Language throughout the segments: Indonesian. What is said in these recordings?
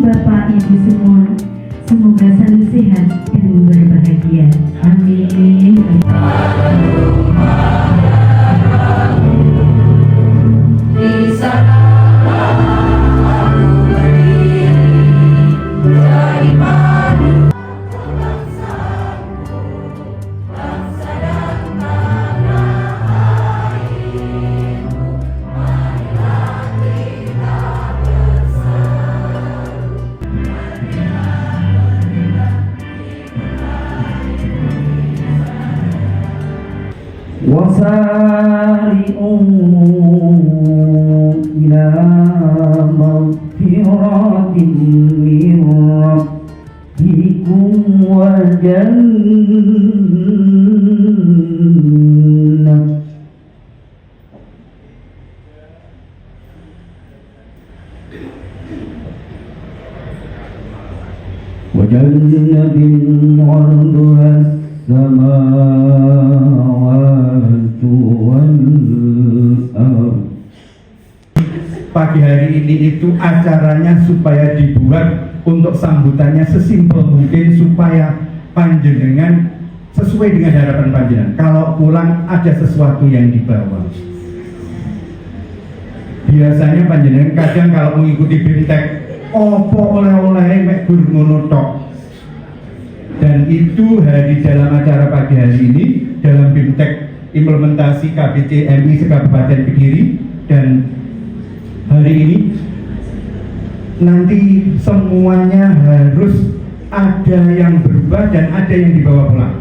Bapak Ibu semua, semoga selalu sehat dan berbahagia. Amin. وسارعوا إلى مغفرة من ربكم وجنة عرضها السماوات والأرض. Pagi hari ini itu acaranya supaya dibuat untuk sambutannya sesimpel mungkin supaya panjenengan sesuai dengan harapan panjenengan. Kalau pulang ada sesuatu yang dibawa. Biasanya panjenengan kadang kalau mengikuti BIMTEK opo oleh-oleh mek gur ngono tok. Dan itu di dalam acara pagi hari ini dalam BIMTEK implementasi KBC MI Kabupaten Kediri, dan hari ini nanti semuanya harus ada yang berubah dan ada yang dibawa pulang.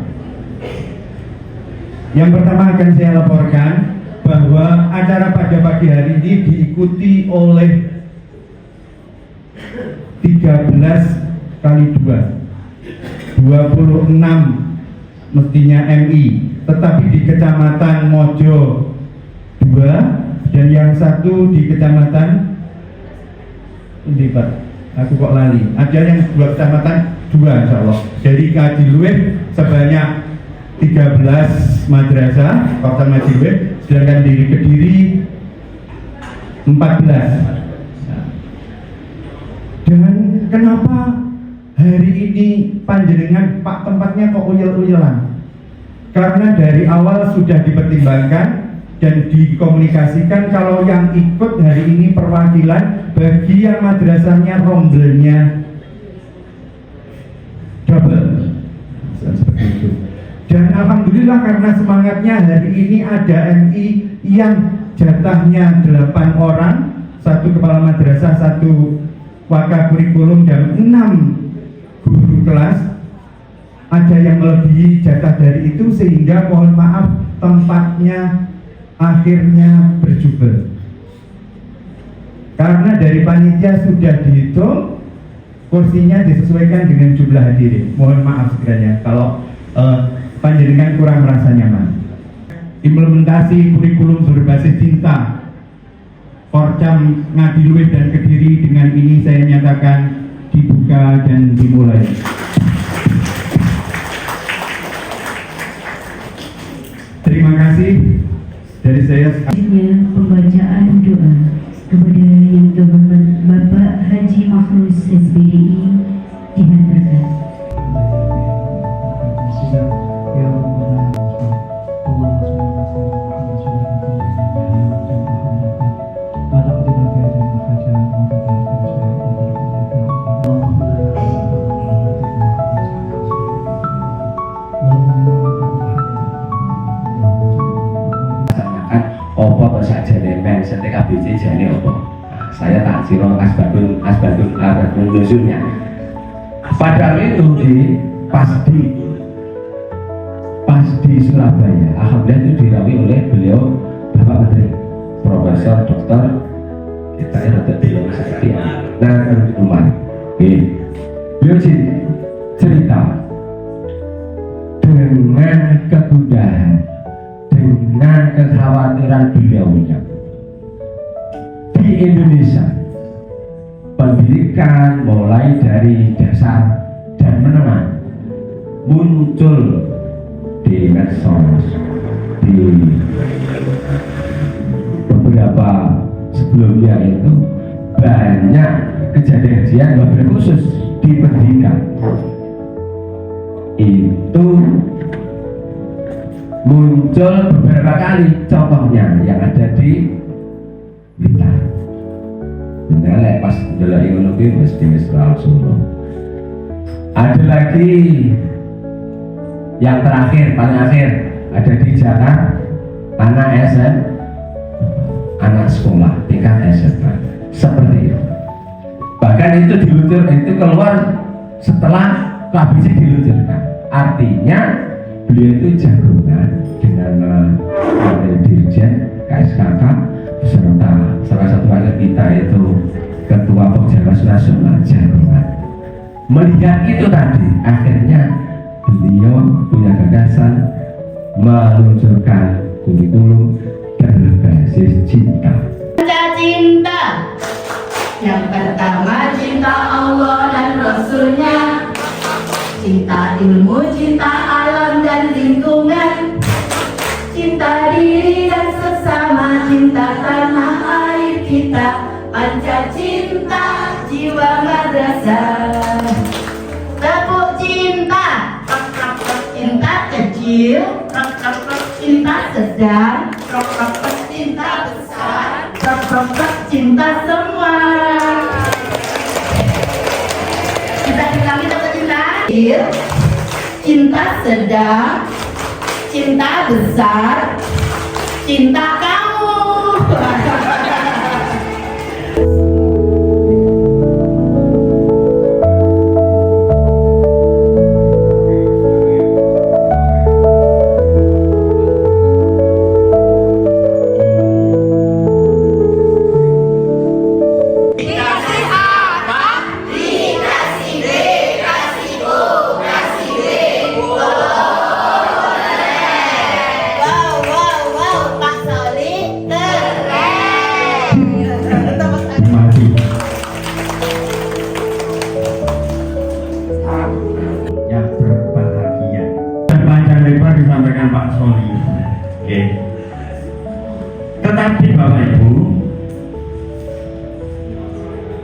Yang pertama akan saya laporkan bahwa acara pada pagi hari ini diikuti oleh 13 kali 2 26 mestinya MI, tetapi di Kecamatan Mojo 2 dan yang satu di Kecamatan ini Pak, aku kok lali. Ada yang 2 kecamatan 2 insya Allah. Dari Kadiluwe sebanyak 13 madrasah Kabupaten Kadiluwe, sedangkan di Kediri 14. Dan kenapa hari ini panjenengan Pak tempatnya kok uyel-uyelan? Karena dari awal sudah dipertimbangkan dan dikomunikasikan kalau yang ikut hari ini perwakilan bagi yang madrasahnya rombelnya double seperti itu. Dan alhamdulillah karena semangatnya hari ini ada MI yang jatahnya 8 orang, 1 kepala madrasah, 1 wakil kurikulum dan 6 guru kelas, ada yang melebihi jatah dari itu sehingga mohon maaf tempatnya akhirnya berjubel. Karena dari panitia sudah dihitung kursinya disesuaikan dengan jumlah hadirin. Mohon maaf sekiranya kalau panjenengan kurang merasa nyaman. Implementasi kurikulum berbasis cinta Porcam Ngadiluwe dan Kediri dengan ini saya nyatakan dibuka dan dimulai. Terima kasih dari saya. Pembacaan doa kepada Yang Terhormat Bapak Haji Makhrus SBDI dihantarkan. Opo kok sakjane men sete KBC jane opo? Saya tak sira asbabun nuzulnya. Padahal itu pas di Surabaya, alhamdulillah itu dirawi oleh beliau Bapak Menteri Profesor Dr. kita rada bilang seperti rumah. Beliau cerita dengan kegundahan, dengan kekhawatiran beliaunya di Indonesia. Pendidikan mulai dari dasar dan menengah muncul di medsos, di beberapa sebelumnya itu banyak kejadian kajian wabil khusus di pendidikan itu muncul beberapa kali, contohnya yang ada di Blitar. Bener pas delok ngono kuwi mesti wis langsung. Ada lagi yang terakhir, paling akhir ada di Jakarta, anak sekolah tingkat SMA seperti itu. Bahkan itu keluar setelah KBC diluncurkan. Artinya beliau itu jagoan dengan menjadi dirjen KSKK beserta salah satu anak kita itu ketua Pengjawas Nasional jagoan. Melihat itu tadi, akhirnya beliau punya gagasan meluncurkan kurikulum berbasis cinta. Cinta yang pertama, cinta Allah dan Rasulnya, cinta ilmu, cinta alam dan lingkungan, cinta diri dan sesama, cinta tanah air kita, panca cinta jiwa madrasah. Tepuk cinta, cinta kecil, cinta sedang, cinta besar, cinta semua. Kita diulangi tepuk cinta. Cinta sedang, cinta besar, cinta kamu. Yang berbahagia. Panjang lebar disampaikan Pak Soli. Oke. Tetapi Bapak Ibu,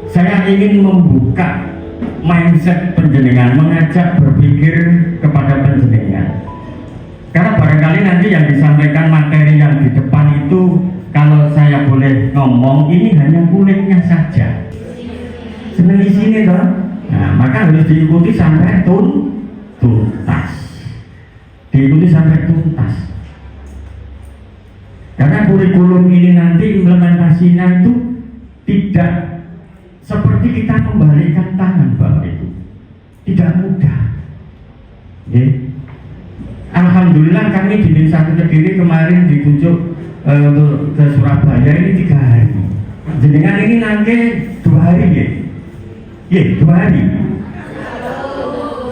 saya ingin membuka mindset penjenengan, mengajak berpikir kepada penjenengan. Karena barangkali nanti yang disampaikan materi yang di depan itu, kalau saya boleh ngomong, ini hanya kulitnya saja. Seneng di sini toh. Nah, maka harus diikuti sampai tuntas. Diikuti sampai tuntas. Karena kurikulum ini nanti implementasinya itu tidak seperti kita membalikkan tangan Bapak Ibu. Tidak mudah. Okay. Alhamdulillah kami di Desa Kediri kemarin ditunjuk ke Surabaya ini 3 hari. Jenengan ini nanti 2 hari ya? Iya, 2 hari.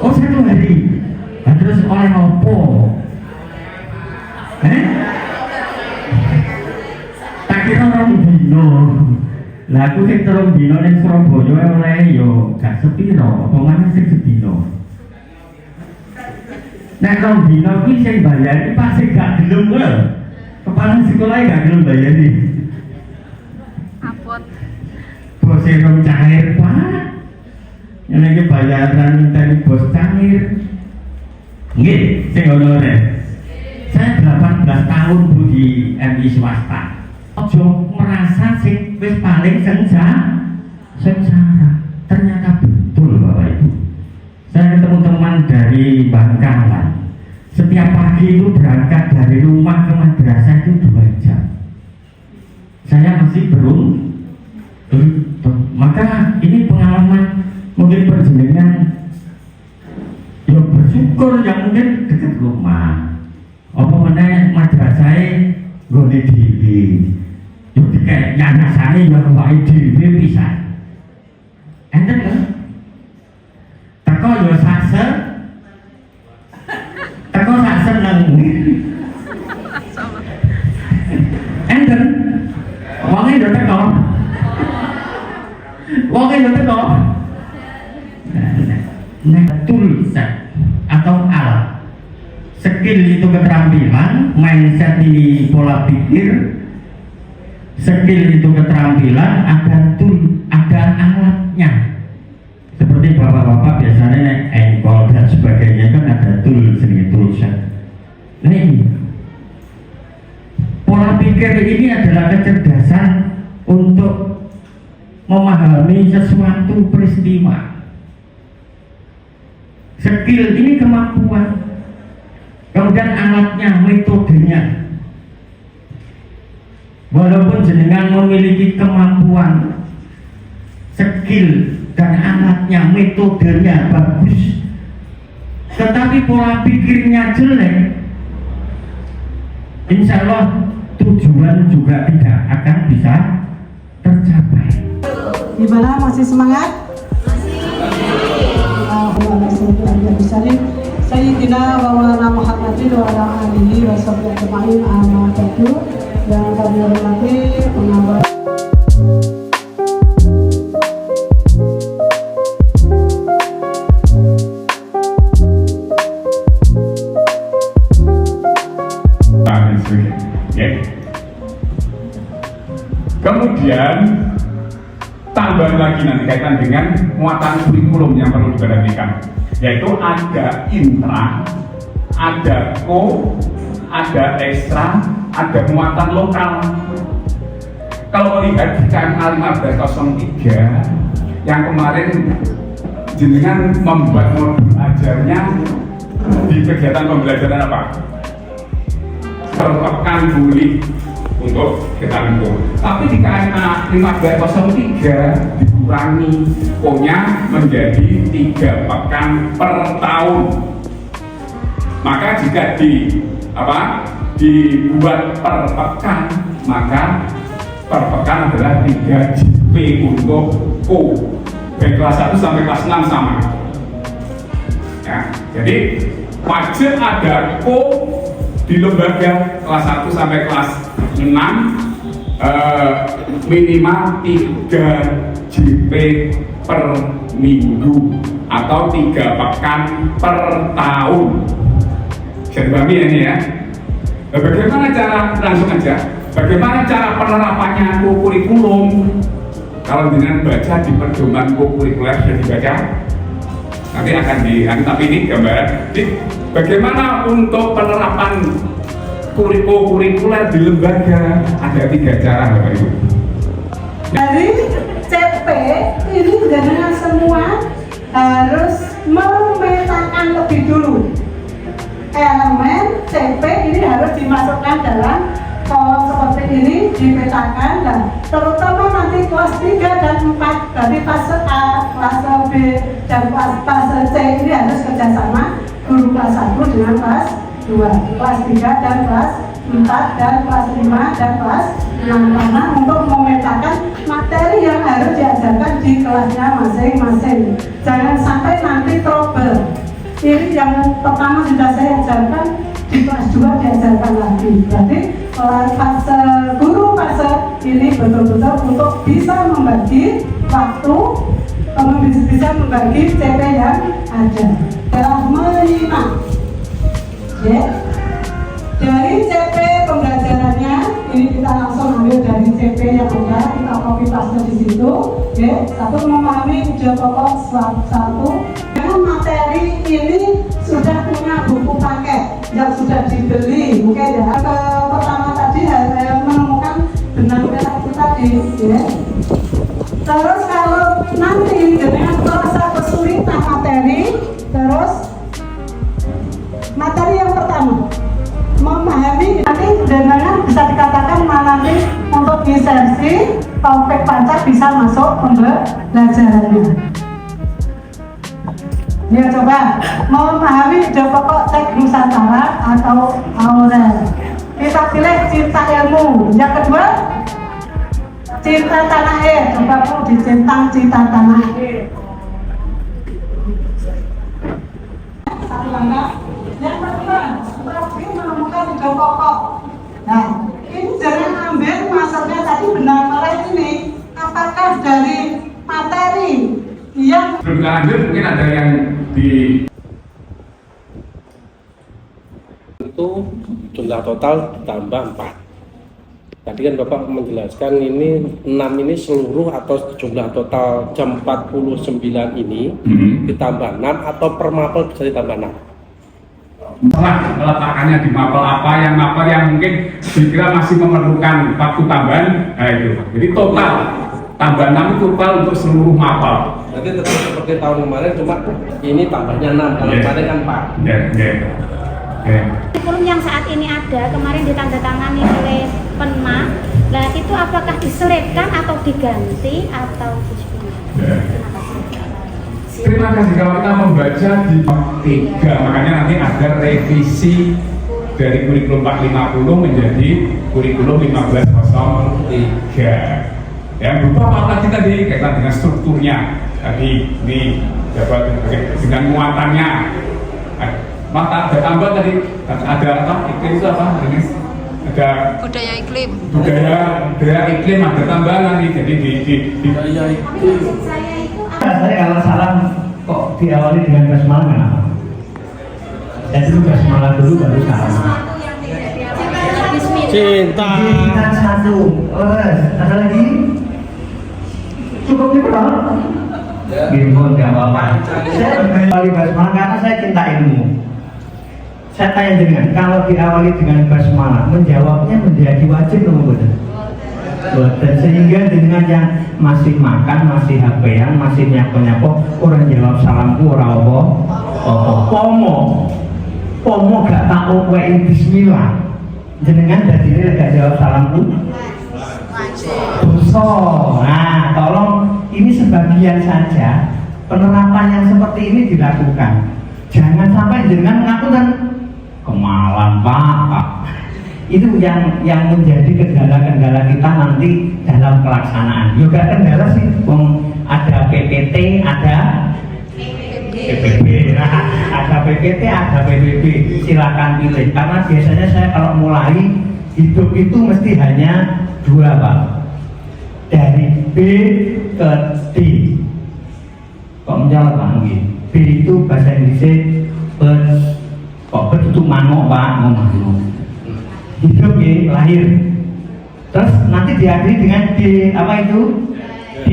Oh 1 hari. Nah, terus oleh apa? Tak kira orang dino. Lah aku sing 3 dino ning Surabaya oleh yo gak sepiro, apa maneh sing sedino. Nek 2 dino kuwi sing bayari pasti gak gelem lho. Kepala sekolah gak gelem bayari. Apot. Bose rong cair, Pak. Yang lagi bayaran dari bos cair. Nggih, sing honorer. Saya 18 tahun Bu di MI swasta. Ojo merasa sing wis paling sengsara. Ternyata betul Bapak Ibu. Saya ketemu teman dari Bangkalan. Setiap pagi itu berangkat dari rumah ke madrasah itu 2 jam. Saya masih beruntung. Maka ini pengalaman mungkin perjenengan ya bersyukur yang mungkin dekat rumah. Apa meneh madrasahe nggone dhewe. Yo dikek nyanasane ya wae dhewe pisan. Enten lho. Teko yo sase. Teko sak seneng. Enten. Wonge yo teko. Wonge yo teko. Toolset atau alat, skill itu keterampilan, mindset ini pola pikir, skill itu keterampilan, ada tool, ada alatnya. adalah kecerdasan untuk memahami sesuatu peristiwa. Skill ini kemampuan, kemudian alatnya, metodenya. Walaupun jenengan memiliki kemampuan, skill dan alatnya, metodenya bagus, tetapi pola pikirnya jelek, insya Allah tujuan juga tidak akan bisa tercapai. Gimana, masih semangat? Sayyidina wa maulana Muhammadin wa ala alihi wa sahbihi ajma'in, amma ba'du. Yang kami hormati pengawas kemudian tambahan lagi nanti kaitan dengan muatan kurikulum yang perlu diperhatikan, yaitu ada intra, ada ko, ada ekstra, ada muatan lokal. Kalau melihat di KMA 1503 yang kemarin jenengan membuat modul ajarnya di kegiatan pembelajaran apa? Perpekan bully untuk kita lingkup. Tapi di KMA 1503 dikurangi ko-nya menjadi 3 pekan per tahun. Maka jika dibuat per pekan, maka per pekan adalah 3 JP untuk ko. Dari kelas 1 sampai kelas 6 sama. Ya, jadi wajib ada ko di lembaga kelas 1 sampai kelas 6 minimal 3 JP per minggu atau 3 pekan per tahun. Bisa dipahami ya ini ya. Bagaimana cara, langsung aja, bagaimana cara penerapannya kurikulum? Kalau dengan baca di pedoman kurikuler sudah dibaca, nanti akan tapi ini gambaran. Jadi, bagaimana untuk penerapan kurikuler di lembaga? Ada 3 cara, Bapak Ibu. dari CP ini dengan semua harus memetakan lebih dulu elemen CP ini harus dimasukkan dalam kolom seperti ini, dipetakan, dan terutama nanti kelas 3 dan 4 dari fase A, fase B, dan fase C ini harus kerjasama guru kelas 1 dengan kelas 2, kelas 3 dan kelas 4 dan kelas 5 dan kelas 6, karena untuk memetakan materi yang harus diajarkan di kelasnya masing-masing. Jangan sampai nanti trouble. Ini yang pertama sudah saya ajarkan, di kelas 2 diajarkan lagi. Berarti fase guru fase ini betul-betul untuk bisa membagi waktu, bisa membagi CP yang ada. Dalam menyimak, ya. Dari CP pembelajarannya ini kita langsung ambil dari CP yang ada, kita copy paste di situ. Ya. 1, memahami ide pokok 1. Dengan materi ini sudah punya buku paket yang sudah dibeli, mungkin ya. Pertama tadi menemukan benang merah itu tadi, ya. Terus kalau nanti dengan merasa kesulitan materi, terus materi yang pertama memahami, nanti dengan bisa dikatakan nanti untuk disersi Taufik Panca bisa masuk pembelajarannya. Ya, coba memahami ide pokok teks Nusantara atau Aurel. Kita pilih cinta ilmu. Yang kedua, cinta tanah air. Coba mau dicentang cinta tanah air. Satu langkah. Yang kedua, Rafi menemukan ide pokok. Nah, ini jangan ambil maksudnya tadi benang merah ini. Apakah dari materi yang Sebelum kita lanjut, mungkin ada yang di itu jumlah total ditambah 4. Tadi kan Bapak menjelaskan ini 6 ini seluruh atau jumlah total jam 49 ini ditambah 6 atau per mapel bisa ditambah 6. Setelah meletakkannya di mapel apa yang mungkin dikira masih memerlukan waktu tambahan, nah itu. Jadi total tambah 6 itu total untuk seluruh mapel. Berarti tetap seperti tahun kemarin, cuma ini tambahnya 6, kalau kemarin kan 4. Kurikulum yang saat ini ada, kemarin ditandatangani oleh Penma, nah itu apakah diselipkan atau diganti atau Terima kasih. Kalau kita membaca di 3, makanya nanti ada revisi dari kurikulum 450 menjadi kurikulum 1503. Ya, berupa apa tadi kaitan dengan strukturnya tadi ini dapat dengan muatannya. Maka ada tambah tadi ada apa? Iklim itu apa? Ini ada budaya iklim. Budaya iklim ada tambahan nanti. Jadi di Budaya iklim. Saya kalau salam kok diawali dengan basmalah kenapa? Saya dulu basmalah dulu baru salam. Cinta. Kita satu, ada lagi? Cukup nih bro? Gimana nggak apa-apa. Saya diawali basmalah karena saya cinta ilmu. Saya tanya dengan kalau diawali dengan basmalah, menjawabnya menjadi wajib atau betul? Dan sehingga dengan yang masih makan, masih HP-an, masih nyapa-nyapa, orang jawab salamku ora apa, pomo gak tahu wae bismillah. Jenengan dadine gak jawab salamku dosa. Nah, tolong ini sebagian saja penerapan yang seperti ini dilakukan. Jangan sampai jenengan mengaku dan kemalan Pak. Itu yang menjadi kendala-kendala kita nanti dalam pelaksanaan. Juga kendala sih, ada PPT, ada PPB, ada PPT, ada PBB. Silakan pilih. Karena biasanya saya kalau mulai hidup itu mesti hanya 2 Pak. Dari B ke D. Kok menjawab Pak? B itu bahasa Inggrisnya birds. Kok birds itu manuk Pak? Manuk. Hidup ya, lahir. Terus nanti diakhiri dengan D, apa itu? D.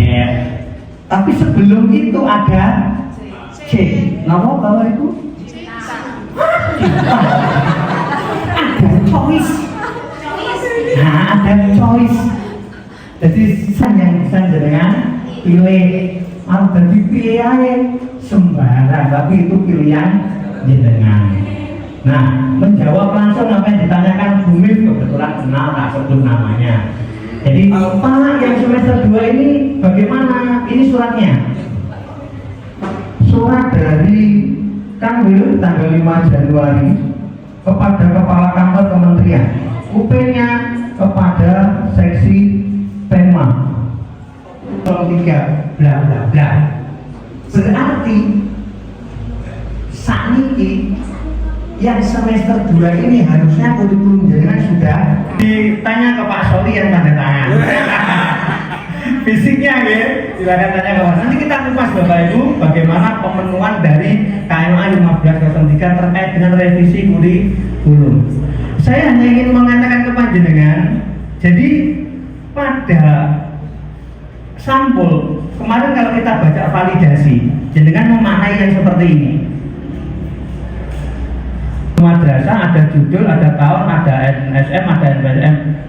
Tapi sebelum itu ada C. Nama bawah itu? Ada choice. Nah, ada choice. Jadi yang dengan pilih, harus jadi pilih aja sembarang, tapi itu pilihan jenengan. Nah, menjawab langsung apa yang ditanyakan Bu Mif, kebetulan kenal, tak sebut namanya. Jadi Pak yang semester 2 ini bagaimana? Ini suratnya. Surat dari Kanwil tanggal 5 Januari kepada Kepala Kantor Kementerian, UP-nya kepada Seksi Penma 03 bla bla bla. Berarti saat ini yang semester 2 ini harusnya kurikulum jenengan sudah ditanya ke Pak Soli yang tanda tangan. Fisiknya ya, silakan tanya ke Pak. Nanti kita kupas Bapak Ibu bagaimana pemenuhan dari KMA 1503 terkait dengan revisi kurikulum. Saya hanya ingin mengatakan ke panjenengan, jadi pada sampul kemarin kalau kita baca validasi, jenengan memaknai yang seperti ini. Madrasah ada judul, ada tahun, ada NSM, ada NPM.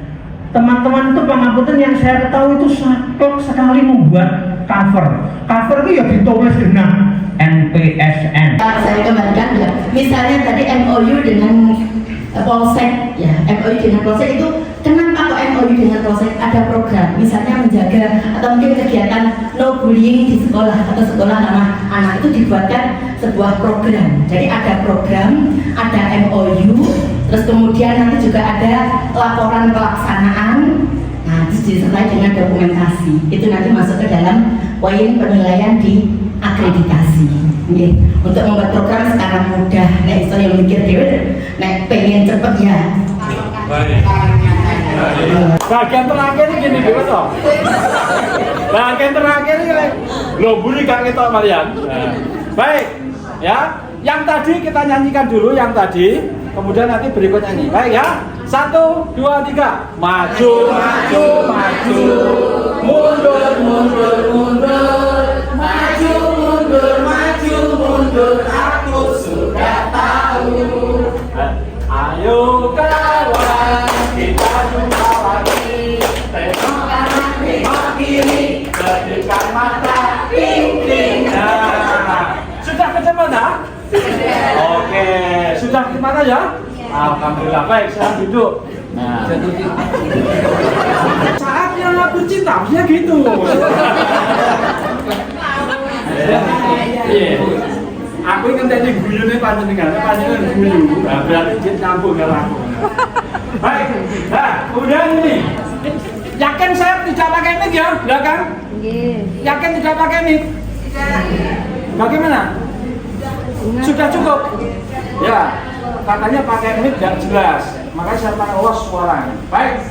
Teman-teman itu pengapunten yang saya ketahui itu saklek sekali membuat cover. Cover itu ya ditulis dengan NPSN. Saya kembalikan ya, misalnya tadi MOU dengan Polsek, ya MOU dengan Polsek itu kenapa kok MOU dengan Polsek? Ada program, misalnya menjaga atau mungkin kegiatan no bullying di sekolah atau sekolah ramah anak itu dibuatkan sebuah program. Jadi ada program, ada MOU, terus kemudian nanti juga ada laporan pelaksanaan. Nah, terus disertai dengan dokumentasi. Itu nanti masuk ke dalam poin penilaian di akreditasi. Okay. Untuk membuat program sekarang mudah. Nek iso yang mikir dhewe, nek pengen cepet ya. Bagian terakhir ini gini dulu toh. Bagian terakhir ini lo buri gak kita Marian. Baik, ya. Yang tadi kita nyanyikan dulu yang tadi, kemudian nanti berikut nyanyi. Baik ya. 1, 2, 3. Maju, maju, maju. Mundur, mundur, mundur. Maju, mundur, maju, mundur. Aku sudah tahu. sudah gimana ya? Alhamdulillah, baik, saya duduk. Nah, saat yang aku cinta, harusnya gitu. Iya. Aku ingin tadi guyune panjenengan guyu. Nah, berarti jin campur karo aku. Baik. Nah, udah ini. Yakin saya tidak pakai mic ya, belakang? Yakin tidak pakai mic? Bagaimana? Sudah cukup? Ya, katanya pakai mic tidak jelas. Makanya saya pakai los suaranya. Baik.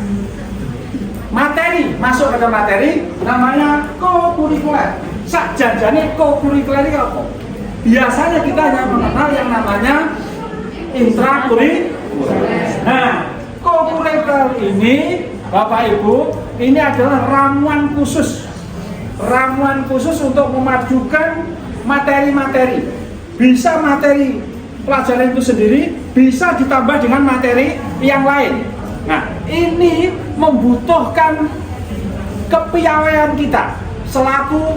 Materi, masuk ke materi namanya co-curricular. Sakjane co-curricular ini apa? Biasanya kita hanya mengenal yang namanya intrakurikuler. Nah, co-curricular ini Bapak Ibu, ini adalah ramuan khusus untuk memajukan materi-materi. Bisa materi pelajaran itu sendiri, bisa ditambah dengan materi yang lain. Nah, ini membutuhkan kepiawaian kita selaku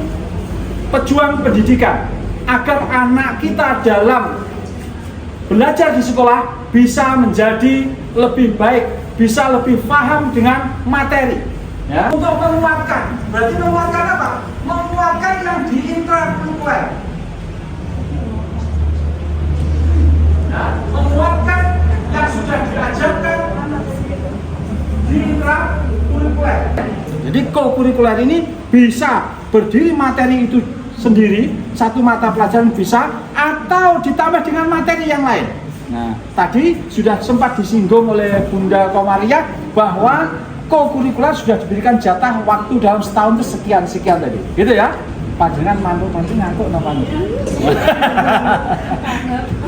pejuang pendidikan agar anak kita dalam belajar di sekolah bisa menjadi lebih baik, bisa lebih paham dengan materi. Ya. Untuk menguatkan, berarti menguatkan apa? Menguatkan yang di intrakurikuler. Ya, menguatkan yang sudah diajarkan di intrakurikuler. Jadi co-curricular ini bisa berdiri materi itu sendiri, satu mata pelajaran bisa, atau ditambah dengan materi yang lain. Nah, tadi sudah sempat disinggung oleh Bunda Komaria bahwa co-curricular sudah diberikan jatah waktu dalam setahun itu sekian tadi, gitu ya? Panjenengan mantuk ngantuk napa nih?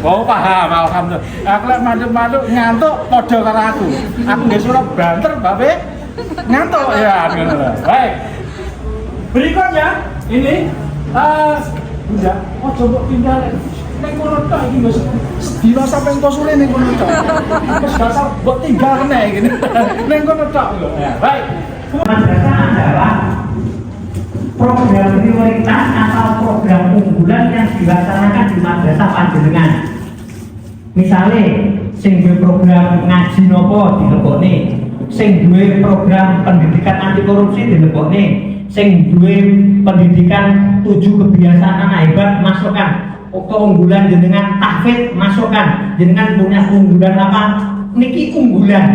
Oh paham, alhamdulillah. Aku lek mantuk ngantuk padha karo aku. Aku nggih suruh banter, Babe. Ngantuk ya, baik. Berikutnya ini Bunda, coba pindah ning kono tok iki wis sedina sampe engko sore ning kono tok. Wis dasar mbok tinggal kene iki. Ning kono tok lho. Ya, baik. Madrasah adalah program prioritas atau program unggulan yang dilaksanakan di madrasah panjenengan. Misalnya, sing duwe program ngaji nopo dilebokne, sing duwe program pendidikan anti korupsi dilebokne, sing duwe pendidikan 7 kebiasaan anak hebat masukkan. Keunggulan jenengan tahfidz masukkan. Jenengan punya unggulan apa? Niki unggulan,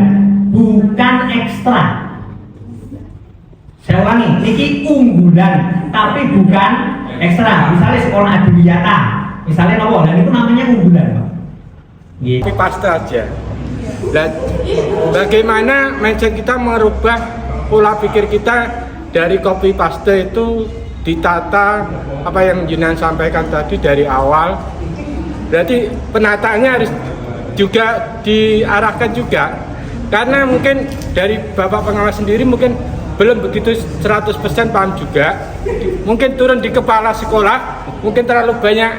bukan ekstra. Saya ulangi, niki unggulan, tapi bukan ekstra. Misalnya sekolah adwiyata, misalnya nopo, dan itu namanya unggulan, Pak. Tapi pasti aja. Dan bagaimana mindset kita merubah pola pikir kita dari copy paste itu ditata apa yang jenengan sampaikan tadi dari awal. Berarti penataannya harus juga diarahkan juga, karena mungkin dari Bapak pengawas sendiri mungkin belum begitu 100% paham juga. Mungkin turun di kepala sekolah, mungkin terlalu banyak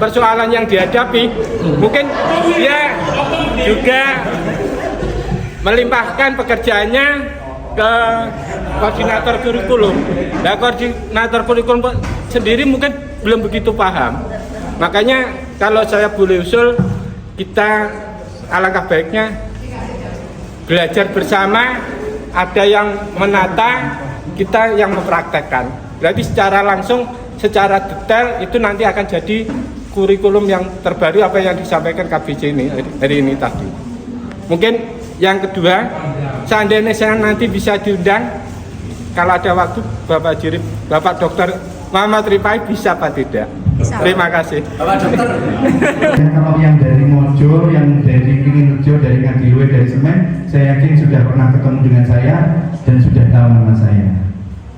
persoalan yang dihadapi. Mungkin dia juga melimpahkan pekerjaannya ke koordinator kurikulum. Nah, koordinator kurikulum sendiri mungkin belum begitu paham. Makanya kalau saya boleh usul, kita alangkah baiknya belajar bersama, ada yang menata, kita yang mempraktekkan. Berarti secara langsung, secara detail itu nanti akan jadi kurikulum yang terbaru apa yang disampaikan KBJ ini hari ini tadi. Mungkin yang kedua, seandainya saya nanti bisa diundang, kalau ada waktu Bapak Dokter Muhammad Rifai bisa apa tidak? Bisa. Terima kasih. Bapak Dokter. Dan kalau yang dari Mojo, yang dari Pingin dari Ngadiluwe, dari Semen, saya yakin sudah pernah ketemu dengan saya dan sudah tahu nama saya.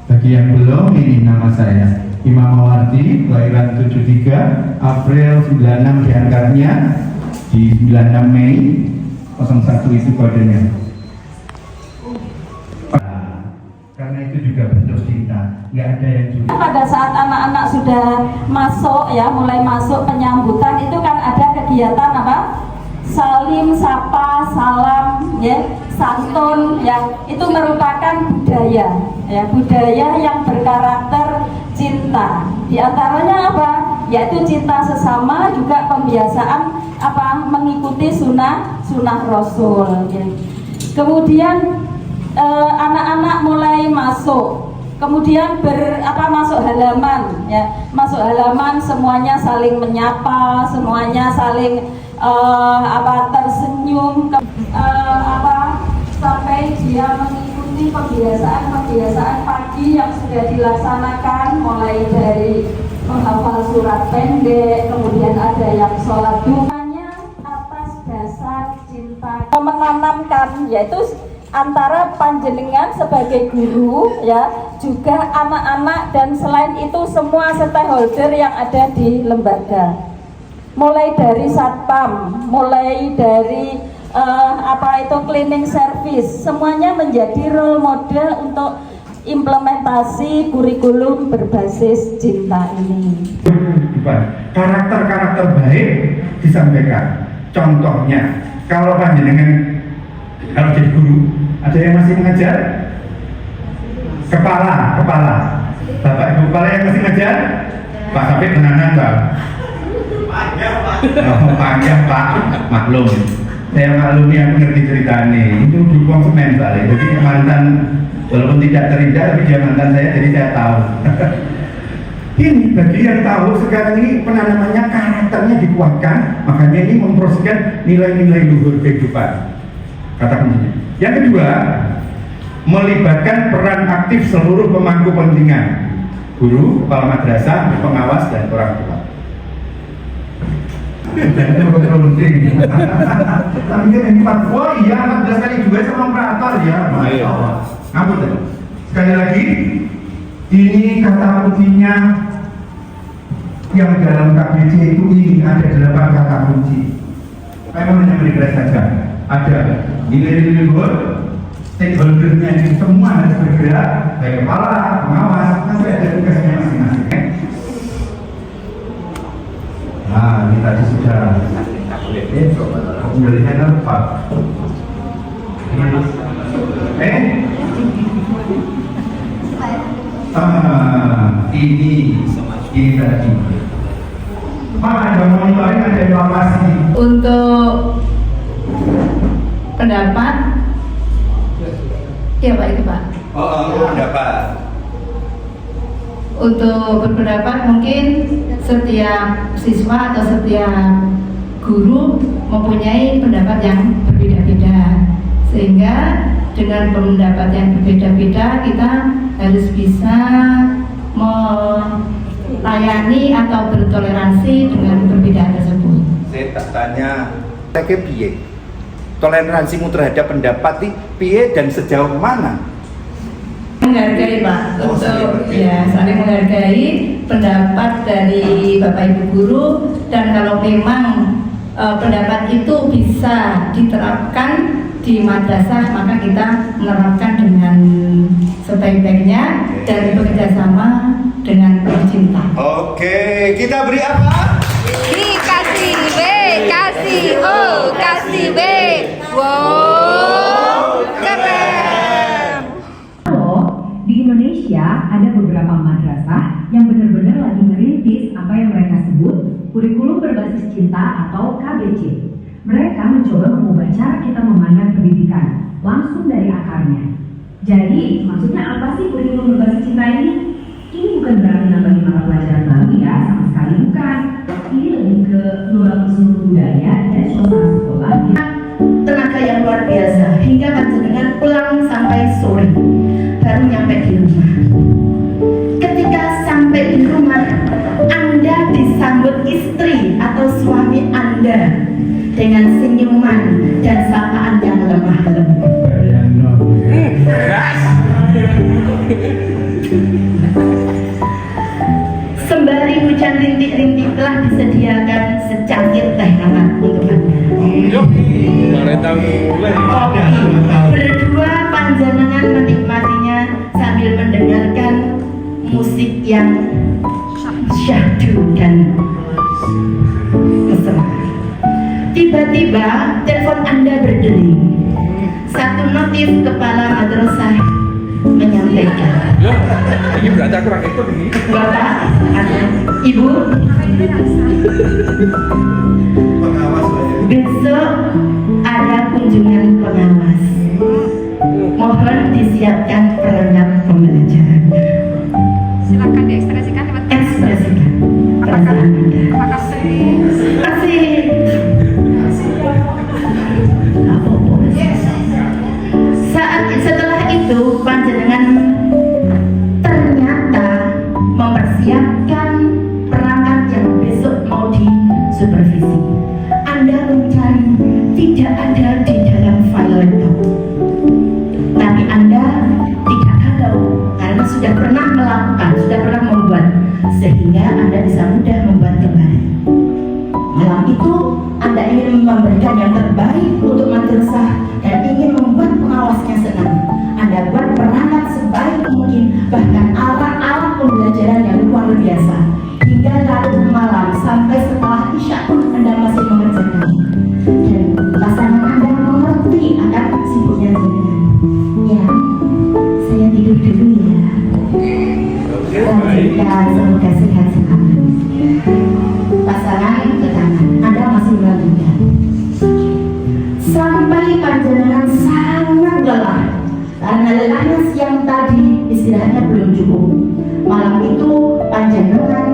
Bagi yang belum, ini nama saya Imam Mawardi, kelahiran 73 April 96 diangkatnya di 96 Mei 01 itu kodenya. Karena itu juga bentuk cinta, nggak ada yang curi. Pada saat anak-anak sudah masuk ya, mulai masuk penyambutan itu kan ada kegiatan apa? Salim, sapa, salam, ya, santun, ya, itu merupakan budaya, ya, budaya yang berkarakter cinta. Di antaranya apa? yaitu cinta sesama, juga pembiasaan mengikuti sunnah Rasul. Kemudian anak-anak mulai masuk, kemudian masuk halaman, masuk halaman, semuanya saling menyapa, semuanya saling tersenyum, sampai dia mengikuti pembiasaan pagi yang sudah dilaksanakan, mulai dari menghafal surat pendek, kemudian ada yang sholat duhanya atas dasar cinta, menanamkan, yaitu antara panjenengan sebagai guru, juga anak-anak, dan selain itu semua stakeholder yang ada di lembaga, mulai dari satpam, mulai dari cleaning service, semuanya menjadi role model untuk implementasi kurikulum berbasis cinta ini. Karakter-karakter baik disampaikan. Contohnya, kalau panjenengan kalau jadi guru, ada yang masih mengajar? Kepala. Bapak Ibu kepala yang masih mengajar? Pak Sapit tenanan, Pak. Panjang, Pak. Maklum. Saya maklumi, aku ngerti ceritanya. Itu dulu konsumen, Pak. Jadi mantan, walaupun tidak terindah, tapi dia mantan saya, jadi saya tahu. Ini bagi yang tahu sekarang ini penanamannya, karakternya dikuatkan, makanya ini memproseskan nilai-nilai luhur kehidupan. Kata kuncinya. Yang kedua, melibatkan peran aktif seluruh pemangku kepentingan, guru, kepala madrasah, pengawas, dan orang tua. Dan itu penting. Tapi kan ini Pak, oh iya, 14 kali 2 sama operator ya. Ngapain? Sekali lagi, ini kata kuncinya yang dalam KBC itu ini ada 8 kata kunci. Memang hanya berikan saja. Ada nilai-nilai luhur, stakeholdernya ini semua harus bergerak, baik kepala, pengawas, nanti ada tugasnya masing-masing. Nah, ini tadi sudah pemilihan apa? Ini tadi. Pak, ada monitoring, ada evaluasi. Untuk pendapat, ya Pak, itu Pak. Pendapat. Untuk berpendapat mungkin setiap siswa atau setiap guru mempunyai pendapat yang berbeda-beda, sehingga dengan pendapat yang berbeda-beda kita harus bisa melayani atau bertoleransi dengan perbedaan tersebut. Saya tak tanya, saya piye? Toleransimu terhadap pendapat ini piye dan sejauh mana? Menghargai Pak, untuk saling menghargai pendapat dari Bapak Ibu guru, dan kalau memang pendapat itu bisa diterapkan di madrasah, maka kita menerapkan dengan sebaik-baiknya dan bekerjasama dengan cinta. Oke, kita beri apa? Kasih B, kasih O, kasih B. Wow, keren. Di Indonesia ada beberapa madrasah yang benar-benar lagi merintis apa yang mereka sebut kurikulum berbasis cinta atau KBC. Mereka mencoba mengubah cara kita memandang pendidikan langsung dari akarnya. Jadi, maksudnya apa sih kurikulum berbasis cinta ini? Ini bukan berarti nambahin mata pelajaran baru ya, sama sekali bukan. Ini lebih ke membangun seluruh budaya dan suasana sekolah. Tenaga yang luar biasa hingga panjenengan pulang sampai sore baru nyampe di rumah. Ketika sampai di rumah, Anda disambut istri atau suami Anda dengan senyuman dan sapaan yang lemah lembut. Sembari hujan rintik-rintik telah disediakan secangkir teh hangat untuk Anda. Berdua panjenengan menikmatinya sambil mendengarkan musik yang syahdu dan mesra. Tiba-tiba telepon Anda berdering. Satu notif kepala madrasah menyampaikan, ini berarti aku rakyat ini. Bapak, Ibu, Pengawas lah ya. Besok ada kunjungan pengawas. Mohon disiapkan perangkat pembelajaran. Silakan diekspresikan lewat Ekspresikan perasaan Anda. Terima kasih. Kasih. Setelah itu panjenengan ternyata mempersiapkan perangkat yang besok mau disupervisi. Anda mencari tidak ada di dalam file laptop, tapi Anda tidak galau karena sudah pernah melakukan, sudah pernah membuat, sehingga Anda bisa mudah membuat kembali. Malam itu Anda ingin memberikan yang terbaik untuk madrasah dan ingin membuat pengawasnya senang. Anda buat perangkat sebaik mungkin, bahkan alat-alat pembelajaran yang luar biasa. Hingga larut malam sampai setelah Isya pun Anda masih mengerjakan. Dan pasangan Anda mengerti akan sibuknya jenengan. Ya, saya tidur dulu ya. Dan semoga sehat selalu. Pasangan ke kanan, Anda masih melanjutkan. Sampai panjenengan sangat lelah. Karena lelahnya siang tadi istirahatnya belum cukup. Malam itu panjenengan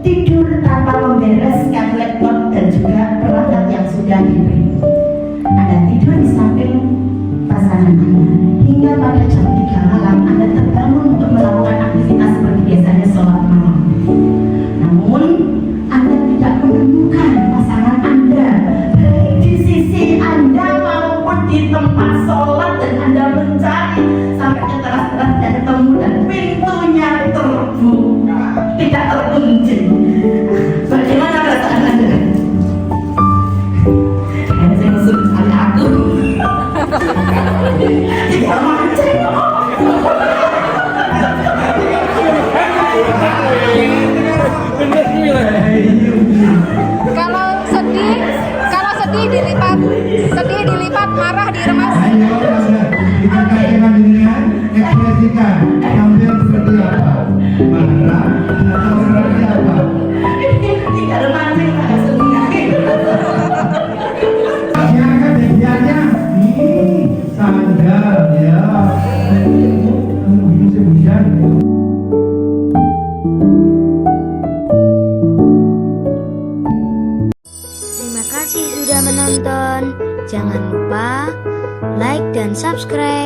tidur tanpa membereskan laptop dan juga perangkat yang sudah diberi. Anda tidur di samping pasangan Anda hingga pada jam 3 malam Anda terbangun untuk melakukan aktivitas seperti biasanya sholat malam. Namun Anda tidak menemukan pasangan Anda baik di sisi Anda maupun di tempat sholat, dan Anda mencari sampai ke teras-teras tidak ketemu dan pintunya terbuka, tidak terkunci. Bagaimana perasaan Anda? Saya musuh sekali aku. Tidak mancing. Kalau sedih dilipat, marah diremas. Ayo, kita dengan jenengan ekspresikan tampil seperti apa? Marah atau seperti apa? Tidak ada mancing, Pak. Sebenarnya. Silakan medianya. Sandal ya. Musim hujan. Terima kasih sudah menonton. Jangan lupa like dan subscribe.